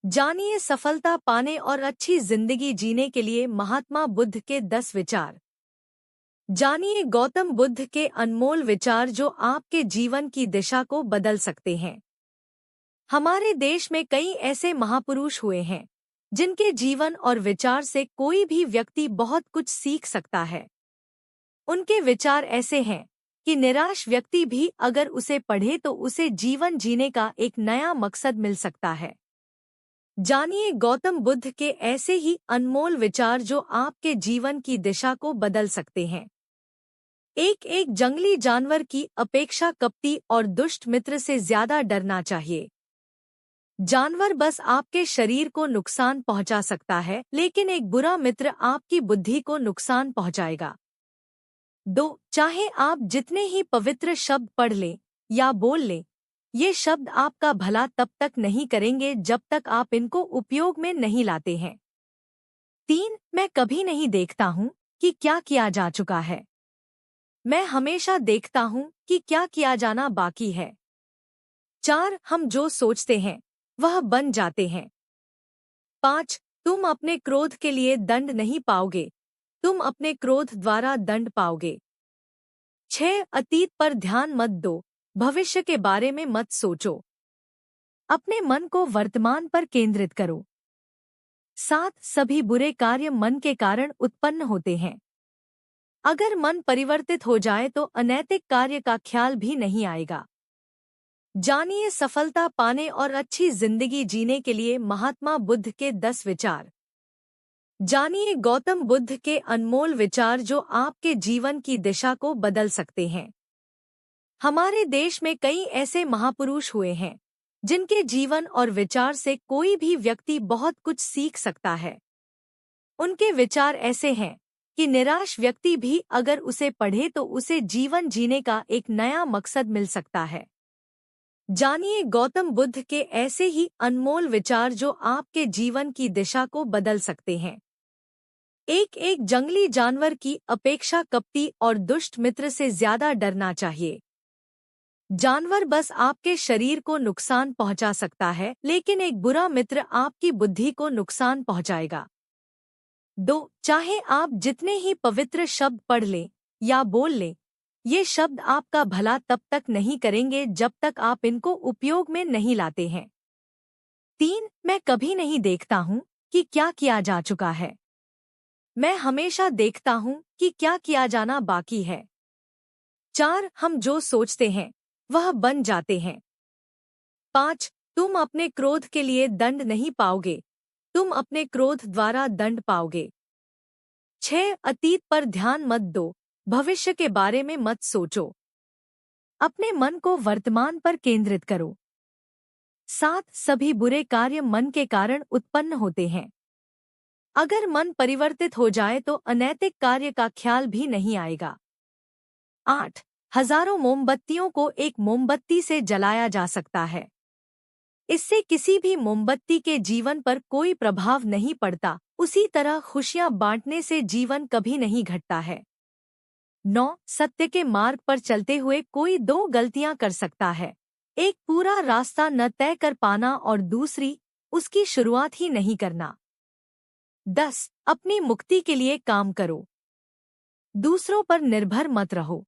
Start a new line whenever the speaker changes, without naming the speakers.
जानिए सफलता पाने और अच्छी जिंदगी जीने के लिए महात्मा बुद्ध के 10 विचार। जानिए गौतम बुद्ध के अनमोल विचार जो आपके जीवन की दिशा को बदल सकते हैं। हमारे देश में कई ऐसे महापुरुष हुए हैं जिनके जीवन और विचार से कोई भी व्यक्ति बहुत कुछ सीख सकता है। उनके विचार ऐसे हैं कि निराश व्यक्ति भी अगर उसे पढ़े तो उसे जीवन जीने का एक नया मकसद मिल सकता है। जानिए गौतम बुद्ध के ऐसे ही अनमोल विचार जो आपके जीवन की दिशा को बदल सकते हैं। एक एक जंगली जानवर की अपेक्षा कपटी और दुष्ट मित्र से ज्यादा डरना चाहिए। जानवर बस आपके शरीर को नुकसान पहुंचा सकता है, लेकिन एक बुरा मित्र आपकी बुद्धि को नुकसान पहुंचाएगा। 2. चाहे आप जितने ही पवित्र शब्द पढ़ लें या बोल लें, ये शब्द आपका भला तब तक नहीं करेंगे जब तक आप इनको उपयोग में नहीं लाते हैं। 3. मैं कभी नहीं देखता हूँ कि क्या किया जा चुका है। मैं हमेशा देखता हूँ कि क्या किया जाना बाकी है। 4. हम जो सोचते हैं वह बन जाते हैं। 5. तुम अपने क्रोध के लिए दंड नहीं पाओगे, तुम अपने क्रोध द्वारा दंड पाओगे। 6. अतीत पर ध्यान मत दो, भविष्य के बारे में मत सोचो। अपने मन को वर्तमान पर केंद्रित करो। 7. सभी बुरे कार्य मन के कारण उत्पन्न होते हैं। अगर मन परिवर्तित हो जाए तो अनैतिक कार्य का ख्याल भी नहीं आएगा। जानिए सफलता पाने और अच्छी जिंदगी जीने के लिए महात्मा बुद्ध के 10 विचार। जानिए गौतम बुद्ध के अनमोल विचार जो आपके जीवन की दिशा को बदल सकते हैं। हमारे देश में कई ऐसे महापुरुष हुए हैं जिनके जीवन और विचार से कोई भी व्यक्ति बहुत कुछ सीख सकता है। उनके विचार ऐसे हैं कि निराश व्यक्ति भी अगर उसे पढ़े तो उसे जीवन जीने का एक नया मकसद मिल सकता है। जानिए गौतम बुद्ध के ऐसे ही अनमोल विचार जो आपके जीवन की दिशा को बदल सकते हैं। एक एक जंगली जानवर की अपेक्षा कपटी और दुष्ट मित्र से ज्यादा डरना चाहिए। जानवर बस आपके शरीर को नुकसान पहुंचा सकता है, लेकिन एक बुरा मित्र आपकी बुद्धि को नुकसान पहुंचाएगा। 2. चाहे आप जितने ही पवित्र शब्द पढ़ लें या बोल लें, ये शब्द आपका भला तब तक नहीं करेंगे जब तक आप इनको उपयोग में नहीं लाते हैं। 3. मैं कभी नहीं देखता हूँ कि क्या किया जा चुका है। मैं हमेशा देखता हूँ कि क्या किया जाना बाकी है। 4. हम जो सोचते हैं वह बन जाते हैं। 5. तुम अपने क्रोध के लिए दंड नहीं पाओगे, तुम अपने क्रोध द्वारा दंड पाओगे। 6. अतीत पर ध्यान मत दो, भविष्य के बारे में मत सोचो। अपने मन को वर्तमान पर केंद्रित करो। 7. सभी बुरे कार्य मन के कारण उत्पन्न होते हैं। अगर मन परिवर्तित हो जाए तो अनैतिक कार्य का ख्याल भी नहीं आएगा। 8. हजारों मोमबत्तियों को एक मोमबत्ती से जलाया जा सकता है। इससे किसी भी मोमबत्ती के जीवन पर कोई प्रभाव नहीं पड़ता, उसी तरह खुशियां बांटने से जीवन कभी नहीं घटता है। 9. सत्य के मार्ग पर चलते हुए कोई 2 गलतियां कर सकता है, एक पूरा रास्ता न तय कर पाना और दूसरी उसकी शुरुआत ही नहीं करना। 10. अपनी मुक्ति के लिए काम करो, दूसरों पर निर्भर मत रहो।